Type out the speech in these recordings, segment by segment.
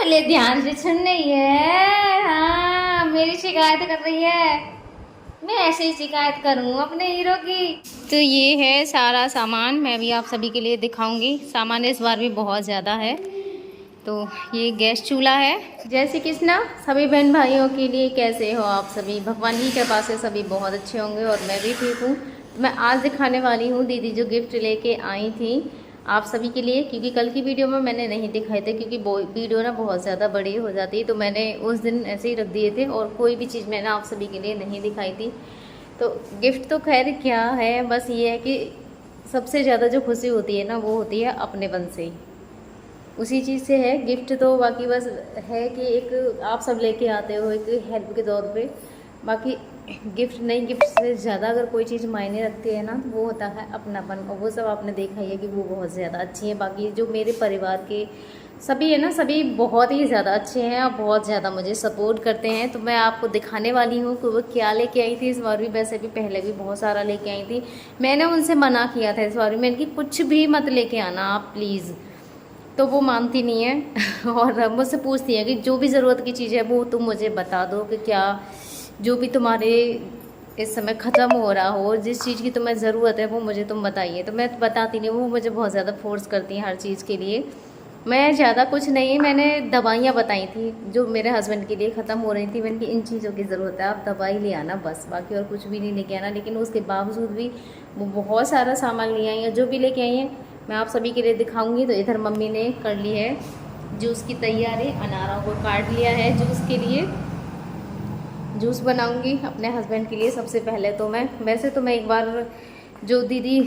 पहले ध्यान से सुन रही है। हाँ, मेरी शिकायत कर रही है। मैं ऐसे ही शिकायत करूँ अपने हीरो की। तो ये है सारा सामान, मैं भी आप सभी के लिए दिखाऊंगी। सामान इस बार भी बहुत ज़्यादा है। तो ये गैस चूल्हा है। जय श्री कृष्णा सभी बहन भाइयों के लिए। कैसे हो आप सभी? भगवान की कृपा से सभी बहुत अच्छे होंगे और मैं भी ठीक हूँ। तो मैं आज दिखाने वाली हूँ दीदी जो गिफ्ट लेके आई थी आप सभी के लिए, क्योंकि कल की वीडियो में मैंने नहीं दिखाए थे, क्योंकि वीडियो ना बहुत ज़्यादा बड़ी हो जाती, तो मैंने उस दिन ऐसे ही रख दिए थे और कोई भी चीज़ मैंने आप सभी के लिए नहीं दिखाई थी। तो गिफ्ट तो खैर क्या है, बस ये है कि सबसे ज़्यादा जो खुशी होती है ना, वो होती है अपनेपन से, उसी चीज़ से है गिफ्ट। तो बाकी बस है कि एक आप सब लेके आते हो एक हेल्प के तौर पे। बाकी गिफ्ट नहीं, गिफ्ट से ज़्यादा अगर कोई चीज़ मायने रखती है ना, तो वो होता है अपनापन, और वो सब आपने देखा ही है कि वो बहुत ज़्यादा अच्छी है। बाकी जो मेरे परिवार के सभी है ना, सभी बहुत ही ज़्यादा अच्छे हैं और बहुत ज़्यादा मुझे सपोर्ट करते हैं। तो मैं आपको दिखाने वाली हूँ कि वो क्या लेके आई थी इस बार भी। वैसे भी पहले भी बहुत सारा लेके आई थी, मैंने उनसे मना किया था इस बार भी, मैंने कि कुछ भी मत लेके आना आप प्लीज़। तो वो मानती नहीं है और मुझसे पूछती है कि जो भी ज़रूरत की चीज़ है वो तुम मुझे बता दो, कि क्या जो भी तुम्हारे इस समय ख़त्म हो रहा हो, जिस चीज़ की तुम्हें ज़रूरत है वो मुझे तुम बताइए। तो मैं बताती नहीं, वो मुझे बहुत ज़्यादा फोर्स करती हैं हर चीज़ के लिए। मैं ज़्यादा कुछ नहीं, मैंने दवाइयाँ बताई थी जो मेरे हस्बैंड के लिए ख़त्म हो रही थी। मैंने कि इन चीज़ों की ज़रूरत है, आप दवाई ले आना बस, बाकी और कुछ भी नहीं लेके आना। लेकिन उसके बावजूद भी वो बहुत सारा सामान ले आई है। जो भी लेके आई हैं मैं आप सभी के लिए दिखाऊंगी। तो इधर मम्मी ने कर ली है जूस की तैयारी, अनारों को काट लिया है जूस के लिए। जूस बनाऊंगी अपने हस्बैंड के लिए सबसे पहले। तो मैं वैसे तो मैं एक बार जो दीदी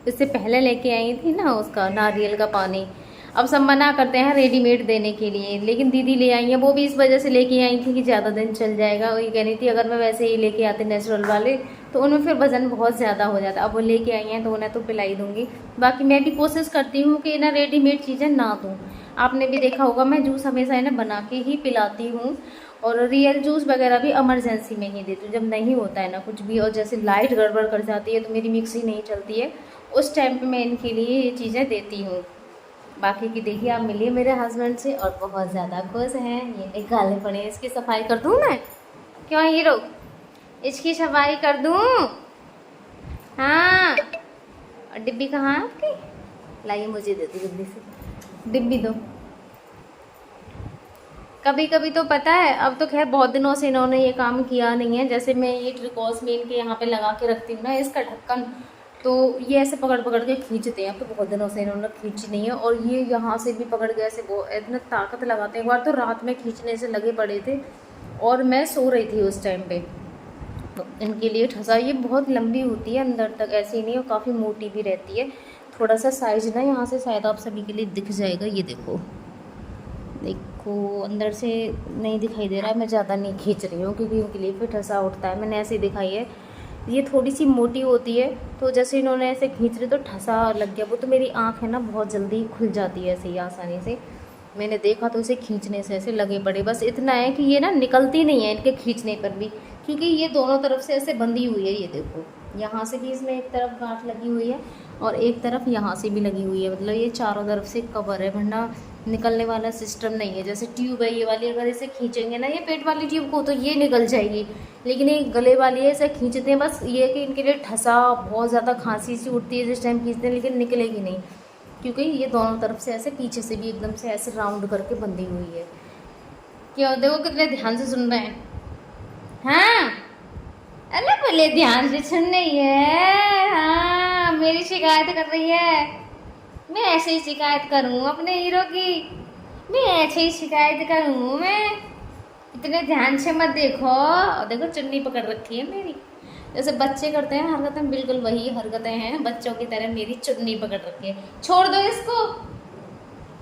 इससे पहले लेके आई थी ना, उसका नारियल का पानी, अब सब मना करते हैं रेडीमेड देने के लिए, लेकिन दीदी ले आई है। वो भी इस वजह से लेके आई थी कि ज़्यादा दिन चल जाएगा। वही कह रही थी अगर मैं वैसे ही लेके आती नेचुरल वाले तो उनमें फिर वजन बहुत ज़्यादा हो जाता। अब वो लेके आई हैं तो उन्हें तो पिलाई दूंगी। बाकी मैं भी कोशिश करती हूँ कि ना रेडीमेड चीज़ें ना दूँ। आपने भी देखा होगा मैं जूस हमेशा इन्हें बना के ही पिलाती हूँ, और रियल जूस वगैरह भी इमरजेंसी में ही देती हूँ, जब नहीं होता है ना कुछ भी, और जैसे लाइट गड़बड़ कर जाती है तो मेरी मिक्सी नहीं चलती है, उस टाइम पे मैं इनके लिए ये चीज़ें देती हूँ। बाकी की देखिए आप मिलिए मेरे हस्बैंड से और बहुत ज़्यादा खुश हैं। ये निकाले पड़े हैं, इसकी सफाई कर दूँ मैं? क्यों हीरो, इसकी सफाई कर दूँ? हाँ। और डिब्बी कहाँ है आपकी? लाइए मुझे दे दो जल्दी से, डिब्बी दो। कभी कभी तो पता है, अब तो खैर बहुत दिनों से इन्होंने ये काम किया नहीं है। जैसे मैं ये ट्रिकॉस में इनके यहाँ पे लगा के रखती हूँ ना इसका ढक्कन, तो ये ऐसे पकड़ पकड़ के खींचते हैं। अब तो बहुत दिनों से इन्होंने खींची नहीं है, और ये यहाँ से भी पकड़ के ऐसे वो इतना ताकत लगाते हैं। एक बार तो रात में खींचने से लगे पड़े थे और मैं सो रही थी उस टाइम पे। तो इनके लिए ठसा, ये बहुत लंबी होती है अंदर तक, ऐसी नहीं, और काफ़ी मोटी भी रहती है। थोड़ा सा साइज ना यहाँ से शायद आप सभी के लिए दिख जाएगा, ये देखो देखो अंदर से नहीं दिखाई दे रहा है। मैं ज़्यादा नहीं खींच रही हूँ क्योंकि इनके लिए फिर ठसा उठता है, मैंने ऐसे ही दिखाई है। ये थोड़ी सी मोटी होती है, तो जैसे इन्होंने ऐसे खींच रहे तो ठसा लग गया। वो तो मेरी आँख है ना बहुत जल्दी खुल जाती है ऐसे ही आसानी से, मैंने देखा तो इसे खींचने से ऐसे लगे पड़े। बस इतना है कि ये ना निकलती नहीं है इनके खींचने पर भी, क्योंकि ये दोनों तरफ से ऐसे बंधी हुई है। ये देखो यहाँ से भी इसमें एक तरफ गांठ लगी हुई है और एक तरफ यहाँ से भी लगी हुई है, मतलब ये चारों तरफ से कवर है, वरना निकलने वाला सिस्टम नहीं है। जैसे ट्यूब है ये वाली, अगर इसे खींचेंगे ना ये पेट वाली ट्यूब को तो ये निकल जाएगी, लेकिन ये गले वाली है इसे खींचते हैं। बस ये कि इनके लिए ठसा, बहुत ज़्यादा खांसी सी उठती है जिस टाइम खींचते हैं, लेकिन निकलेगी नहीं, क्योंकि ये दोनों तरफ से ऐसे पीछे से भी एकदम से ऐसे राउंड करके बंधी हुई है। क्यों, देखो कितने ध्यान से सुन रहे हैं। हाँ, अरे पहले ध्यान से सुन रही है। हाँ, मेरी शिकायत कर रही है। मैं ऐसे ही शिकायत करूँ अपने हीरो की, मैं ऐसे ही शिकायत करूँ मैं। इतने ध्यान से मत देखो। और देखो चुन्नी पकड़ रखी है मेरी, जैसे बच्चे करते हैं हरकतें, बिल्कुल वही हरकतें हैं बच्चों की तरह। मेरी चुन्नी पकड़ रखी है। छोड़ दो इसको,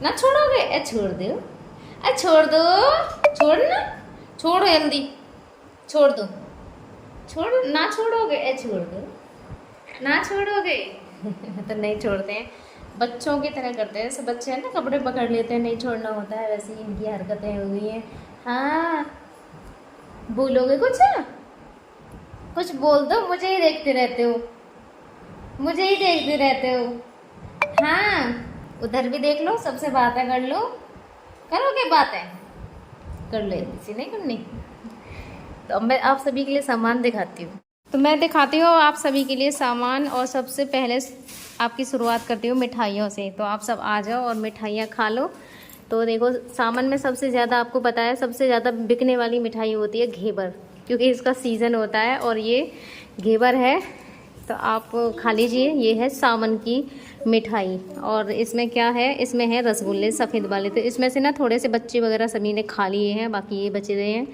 ना छोड़ोगे? छोड़ दो, छोड़ दो, छोड़ना, छोड़ो जल्दी, छोड़ दो, छोड़ ना छोड़ोगे? छोड़ दो, ना छोड़ोगे? तो नहीं छोड़ते हैं, बच्चों की तरह करते हैं। जैसे बच्चे हैं ना कपड़े पकड़ लेते हैं, नहीं छोड़ना होता है, वैसे ही इनकी हरकतें हुई हैं। हाँ, बोलोगे कुछ? कुछ बोल दो, मुझे ही देखते रहते हो, मुझे ही देखते रहते हो। हाँ, उधर भी देख लो, सबसे बातें कर लो, करोगे बातें? कर लेती नहीं करनी। तो अब मैं आप सभी के लिए सामान दिखाती हूँ। तो मैं दिखाती हूँ आप सभी के लिए सामान, और सबसे पहले आपकी शुरुआत करती हूँ मिठाइयों से। तो आप सब आ जाओ और मिठाइयाँ खा लो। तो देखो सामान में सबसे ज़्यादा आपको पता है, सबसे ज़्यादा बिकने वाली मिठाई होती है घेवर, क्योंकि इसका सीज़न होता है और ये घेवर है। तो आप खा लीजिए, ये है सावन की मिठाई। और इसमें क्या है, इसमें है रसगुल्ले सफ़ेद वाले। तो इसमें से ना थोड़े से बच्चे वगैरह सभी ने खा लिए हैं, बाकी ये बचे रहे हैं।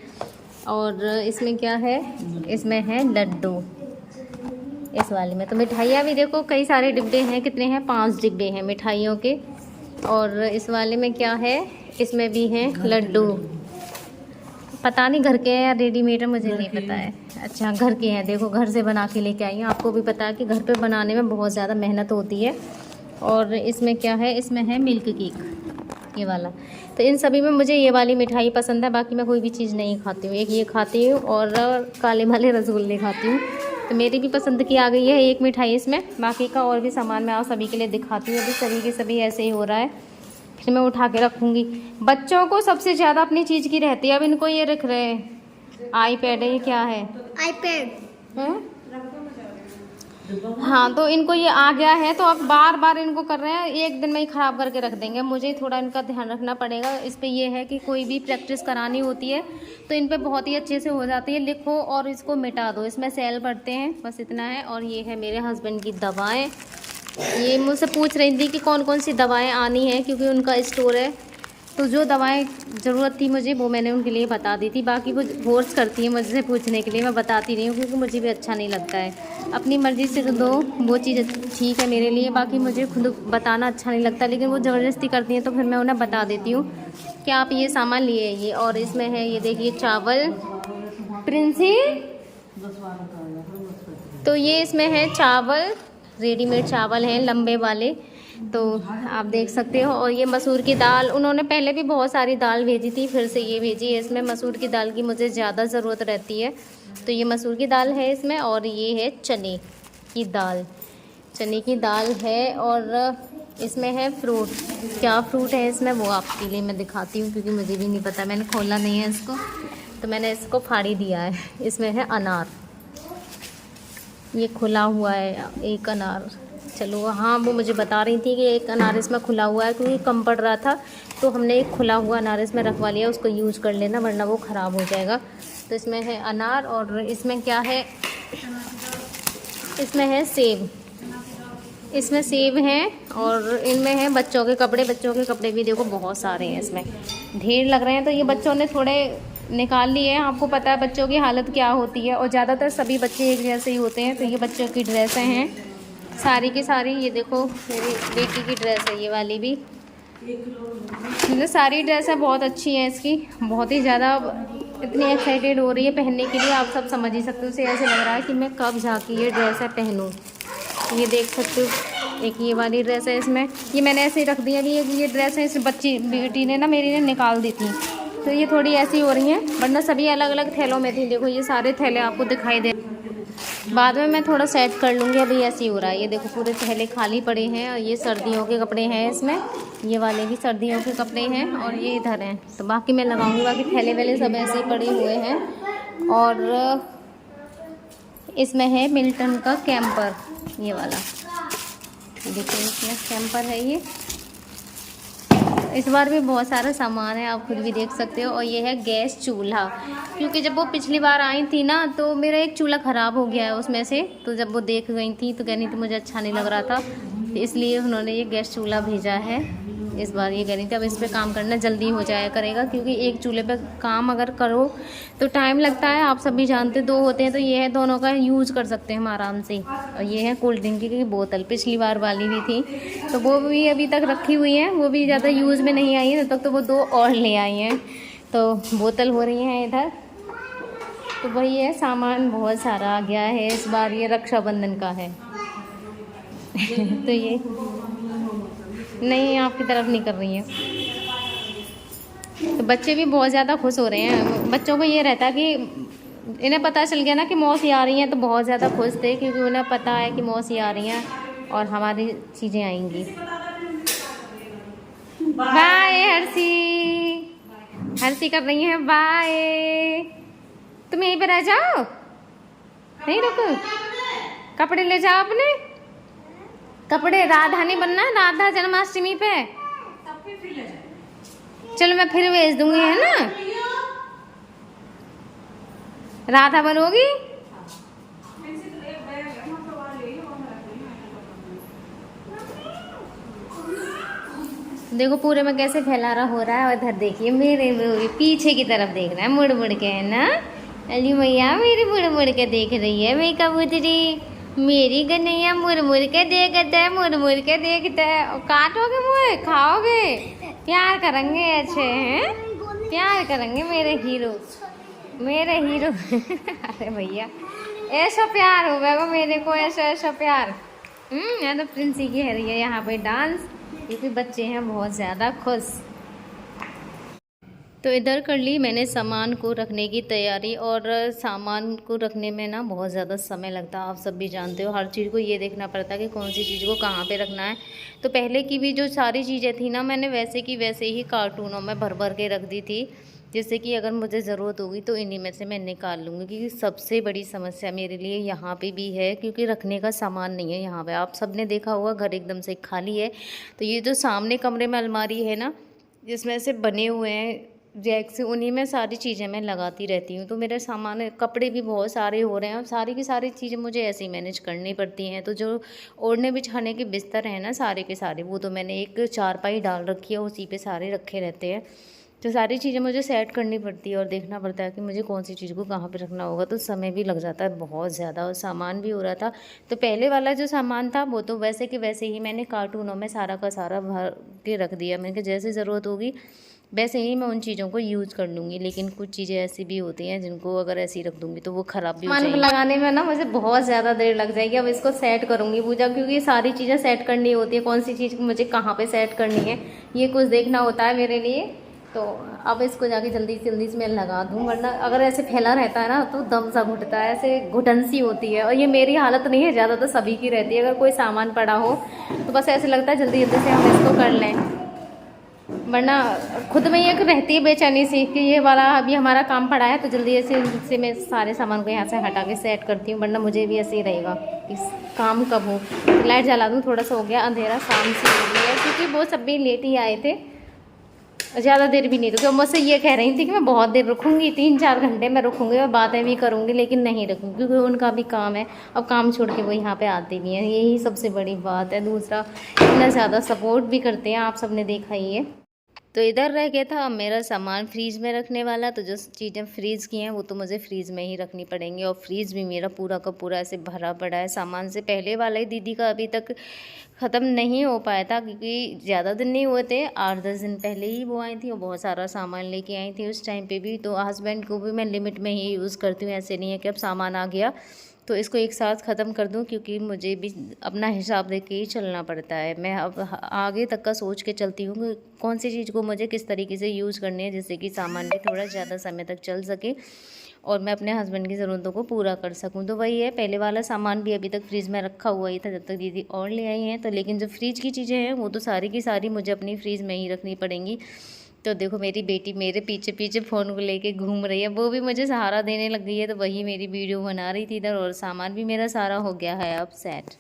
और इसमें क्या है, इसमें है लड्डू इस वाले में। तो मिठाइयाँ भी देखो कई सारे डिब्बे हैं, कितने हैं, 5 डिब्बे हैं मिठाइयों के। और इस वाले में क्या है, इसमें भी हैं लड्डू, पता नहीं घर के हैं या रेडीमेड है, मुझे नहीं पता है। अच्छा घर के हैं, देखो घर से बना के लेके आई हैं। आपको भी पता है कि घर पे बनाने में बहुत ज़्यादा मेहनत होती है। और इसमें क्या है, इसमें है मिल्क केक ये वाला। तो इन सभी में मुझे ये वाली मिठाई पसंद है, बाकी मैं कोई भी चीज़ नहीं खाती हूँ। एक ये खाती हूँ और काले वाले रसगुल्ले खाती हूँ। तो मेरी भी पसंद की आ गई है एक मिठाई इसमें। बाकी का और भी सामान मैं आप सभी के लिए दिखाती हूँ। अभी सभी के सभी ऐसे ही हो रहा है, फिर मैं उठा के रखूँगी। बच्चों को सबसे ज़्यादा अपनी चीज़ की रहती है। अब इनको ये रख रहे हैं आईपैड है, ये क्या है, आईपैड है? हाँ तो इनको ये आ गया है, तो अब बार बार इनको कर रहे हैं, एक दिन में ही ख़राब करके रख देंगे। मुझे थोड़ा इनका ध्यान रखना पड़ेगा। इस पे ये है कि कोई भी प्रैक्टिस करानी होती है तो इन पे बहुत ही अच्छे से हो जाती है। लिखो और इसको मिटा दो, इसमें सेल पड़ते हैं, बस इतना है। और ये है मेरे हस्बैंड की दवाएँ। ये मुझसे पूछ रही थी कि कौन कौन सी दवाएँ आनी है, क्योंकि उनका स्टोर है। तो जो दवाएं ज़रूरत थी मुझे वो मैंने उनके लिए बता दी थी। बाकी वो फोर्स करती है मुझसे पूछने के लिए, मैं बताती नहीं हूँ क्योंकि मुझे भी अच्छा नहीं लगता है। अपनी मर्ज़ी से दो वो चीज़ ठीक है मेरे लिए, बाकी मुझे खुद बताना अच्छा नहीं लगता। लेकिन वो ज़बरदस्ती करती हैं तो फिर मैं उन्हें बता देती हूँ कि आप ये सामान लिए ये। और इसमें है ये देखिए चावल प्रिंसी, तो ये इसमें है चावल, रेडीमेड चावल हैं लंबे वाले, तो आप देख सकते हो। और ये मसूर की दाल, उन्होंने पहले भी बहुत सारी दाल भेजी थी, फिर से ये भेजी है। इसमें मसूर की दाल की मुझे ज़्यादा ज़रूरत रहती है, तो ये मसूर की दाल है इसमें। और ये है चने की दाल, चने की दाल है। और इसमें है फ्रूट, क्या फ्रूट है इसमें वो आपके लिए मैं दिखाती हूँ, क्योंकि मुझे भी नहीं पता, मैंने खोला नहीं है इसको, तो मैंने इसको फाड़ी दिया है। इसमें है अनार, ये खुला हुआ है एक अनार। चलो हाँ, वो मुझे बता रही थी कि एक अनार इसमें खुला हुआ है, क्योंकि कम पड़ रहा था तो हमने एक खुला हुआ अनार इसमें रखवा लिया। उसको यूज़ कर लेना वरना वो ख़राब हो जाएगा। तो इसमें है अनार। और इसमें क्या है, इसमें है सेब, इसमें सेब हैं। और इनमें है बच्चों के कपड़े, बच्चों के कपड़े भी देखो बहुत सारे हैं इसमें, ढेर लग रहे हैं। तो ये बच्चों ने थोड़े निकाल लिए हैं, आपको पता है बच्चों की हालत क्या होती है, और ज़्यादातर सभी बच्चे एक जैसे ही होते हैं। तो ये बच्चों की ड्रेसें हैं सारी की सारी। ये देखो मेरी बेटी की ड्रेस है ये वाली भी, मतलब सारी ड्रेसें बहुत अच्छी हैं इसकी, बहुत ही ज़्यादा इतनी एक्साइटेड हो रही है पहनने के लिए, आप सब समझ ही सकते हो। उसे ऐसे लग रहा है कि मैं कब जाके ये ड्रेसें पहनूँ। ये देख सकते हो, एक ये वाली ड्रेस है इसमें, ये मैंने ऐसे ही रख दी। अभी ये ड्रेस है इस बच्ची बेटी ने ना मेरी ने निकाल दी थी, तो ये थोड़ी ऐसी हो रही हैं, वरना सभी अलग अलग थैलों में थी। देखो ये सारे थैले आपको दिखाई दे, बाद में मैं थोड़ा सेट कर लूँगी। अभी ऐसे ही हो रहा है, ये देखो पूरे थैले खाली पड़े हैं। और ये सर्दियों के कपड़े हैं इसमें, ये वाले भी सर्दियों के कपड़े हैं। और ये इधर हैं, तो बाकी मैं लगाऊंगी, बाकी थैले वैले सब ऐसे ही पड़े हुए हैं। और इसमें है मिल्टन का कैंपर, ये वाला देखिए इसमें कैंपर है ये। इस बार भी बहुत सारा सामान है, आप खुद भी देख सकते हो। और ये है गैस चूल्हा, क्योंकि जब वो पिछली बार आई थी ना तो मेरा एक चूल्हा ख़राब हो गया है उसमें से। तो जब वो देख गई थी तो कहनी थी मुझे अच्छा नहीं लग रहा था, इसलिए उन्होंने ये गैस चूल्हा भेजा है इस बार। ये कह रही थी अब इस पर काम करना जल्दी हो जाया करेगा, क्योंकि एक चूल्हे पे काम अगर करो तो टाइम लगता है, आप सभी जानते। 2 होते हैं तो ये है, दोनों का यूज़ कर सकते हैं हम आराम से। और ये है कोल्ड ड्रिंक की बोतल, पिछली बार वाली भी थी तो वो भी अभी तक रखी हुई हैं, वो भी ज़्यादा यूज़ में नहीं आई है, तब तक तो वो 2 और ले आई हैं। तो बोतल हो रही हैं इधर। तो वही है, सामान बहुत सारा आ गया है इस बार। ये रक्षाबंधन का है तो ये नहीं, आपकी तरफ नहीं कर रही है। तो बच्चे भी बहुत ज़्यादा खुश हो रहे हैं। बच्चों को ये रहता है कि इन्हें पता चल गया ना कि मौसी आ रही हैं, तो बहुत ज़्यादा खुश थे, क्योंकि उन्हें पता है कि मौसी आ रही हैं और हमारी चीज़ें आएंगी। बाय हर्षी, हर्षी कर रही है बाय। तुम यहीं पे रह जाओ, नहीं रुको, कपड़े ले जाओ अपने। कपड़े राधा नहीं बनना, राधा जन्माष्टमी पे। चलो मैं फिर भेज दूंगी, है ना। राधा बनोगी। देखो पूरे में कैसे फैला रहा हो रहा है। और इधर देखिए मेरे पीछे की तरफ देख रहा है, मुड़ मुड़ के, है ना। अली मैया मेरी मुड़ मुड़ के देख रही है, मेरी कबूतरी, मेरी गनैया मुड़ मुड़ के देखता है, मुड़ मुड़ के देखता है। और काटोगे मुझे, खाओगे, प्यार करेंगे अच्छे, हैं प्यार करेंगे मेरे हीरो, मेरे हीरो। अरे भैया ऐसा प्यार हो गया मेरे को, ऐसा ऐसा प्यार। मैं तो प्रिंसी की है रही है यहाँ पे डांस, क्योंकि बच्चे हैं बहुत ज़्यादा खुश। तो इधर कर ली मैंने सामान को रखने की तैयारी। और सामान को रखने में ना बहुत ज़्यादा समय लगता है, आप सब भी जानते हो। हर चीज़ को ये देखना पड़ता है कि कौन सी चीज़ को कहाँ पे रखना है। तो पहले की भी जो सारी चीज़ें थी ना, मैंने वैसे की वैसे ही कार्टूनों में भर भर के रख दी थी, जिससे कि अगर मुझे ज़रूरत होगी तो इन्हीं में से मैं निकाल लूँगी। क्योंकि सबसे बड़ी समस्या मेरे लिए यहाँ पे भी है, क्योंकि रखने का सामान नहीं है यहाँ पे। आप सब ने देखा होगा घर एकदम से खाली है। तो ये जो सामने कमरे में अलमारी है ना, जिसमें से बने हुए हैं रैक से, उन्हीं में सारी चीज़ें मैं लगाती रहती हूँ। तो मेरे सामान, कपड़े भी बहुत सारे हो रहे हैं, और सारी की सारी चीज़ें मुझे ऐसे ही मैनेज करनी पड़ती हैं। तो जो ओढ़ने बिछाने के बिस्तर हैं ना सारे के सारे, वो तो मैंने एक चारपाई डाल रखी है, उसी पे सारे रखे रहते हैं। तो सारी चीज़ें मुझे सेट करनी पड़ती है और देखना पड़ता है कि मुझे कौन सी चीज़ को कहाँ पे रखना होगा। तो समय भी लग जाता है बहुत ज़्यादा, और सामान भी हो रहा था। तो पहले वाला जो सामान था वो तो वैसे के वैसे ही मैंने कार्टूनों में सारा का सारा भर के रख दिया। मैंने कहा जैसे ज़रूरत होगी वैसे ही मैं उन चीज़ों को यूज़ कर लूँगी। लेकिन कुछ चीज़ें ऐसी भी होती हैं जिनको अगर ऐसी रख दूँगी तो वो ख़राब भी हो जाएगी। लगाने में ना मुझे बहुत ज़्यादा देर लग जाएगी। अब इसको सेट करूँगी पूजा, क्योंकि सारी चीज़ें सेट करनी होती है, कौन सी चीज़ मुझे कहाँ पे सेट करनी है, ये कुछ देखना होता है मेरे लिए। तो अब इसको जाके जल्दी से मैं लगा दूँ, वरना अगर ऐसे फैला रहता है ना तो दम सा घुटता है, ऐसे घुटन सी होती है। और ये मेरी हालत नहीं है, ज़्यादा तो सभी की रहती है। अगर कोई सामान पड़ा हो तो बस ऐसे लगता है जल्दी से हम इसको कर लें, वरना खुद में एक रहती है बेचैनी सी कि ये वाला अभी हमारा काम पड़ा है, तो जल्दी से मैं सारे सामान को यहाँ से हटा के सेट करती हूँ। वरना मुझे भी ऐसे ही रहेगा कि काम कब हो। तो लाइट जला दूँ, थोड़ा सा हो गया अंधेरा, शाम से हो गई है, क्योंकि वो सब भी लेट ही आए थे, ज़्यादा देर भी नहीं रुकी। मुझसे ये कह रही थी कि मैं बहुत देर रुकूंगी, 3-4 घंटे मैं रुकूंगी और बातें भी करूंगी, लेकिन नहीं रुकूंगी क्योंकि उनका भी काम है। अब काम छोड़ के वो यहाँ पे आते भी हैं, यही सबसे बड़ी बात है। दूसरा इतना ज़्यादा सपोर्ट भी करते हैं, आप सबने देखा ही है। तो इधर रह गया था अब मेरा सामान फ्रीज़ में रखने वाला। तो जो चीज़ें फ्रीज़ की हैं वो तो मुझे फ्रीज़ में ही रखनी पड़ेंगी। और फ्रीज़ भी मेरा पूरा का पूरा ऐसे भरा पड़ा है सामान से। पहले वाला ही दीदी का अभी तक ख़त्म नहीं हो पाया था, क्योंकि ज़्यादा दिन नहीं हुए थे, 8-10 दिन पहले ही वो आई थी और बहुत सारा सामान लेके आई थी उस टाइम पे भी। तो हस्बैंड को भी मैं लिमिट में ही यूज़ करती हूँ, ऐसे नहीं है कि अब सामान आ गया तो इसको एक साथ ख़त्म कर दूं, क्योंकि मुझे भी अपना हिसाब देख के ही चलना पड़ता है। मैं अब आगे तक का सोच के चलती हूँ कि कौन सी चीज़ को मुझे किस तरीके से यूज़ करनी है, जिससे कि सामान भी थोड़ा ज़्यादा समय तक चल सके और मैं अपने हस्बैंड की ज़रूरतों को पूरा कर सकूं। तो वही है, पहले वाला सामान भी अभी तक फ्रिज में रखा हुआ ही था जब तक दीदी और ले आई हैं। तो लेकिन जो फ्रिज की चीज़ें हैं वो तो सारी की सारी मुझे अपनी फ्रिज में ही रखनी पड़ेंगी। तो देखो मेरी बेटी मेरे पीछे पीछे फ़ोन को लेके घूम रही है, वो भी मुझे सहारा देने लग गई है। तो वही मेरी वीडियो बना रही थी इधर, और सामान भी मेरा सारा हो गया है अब सेट।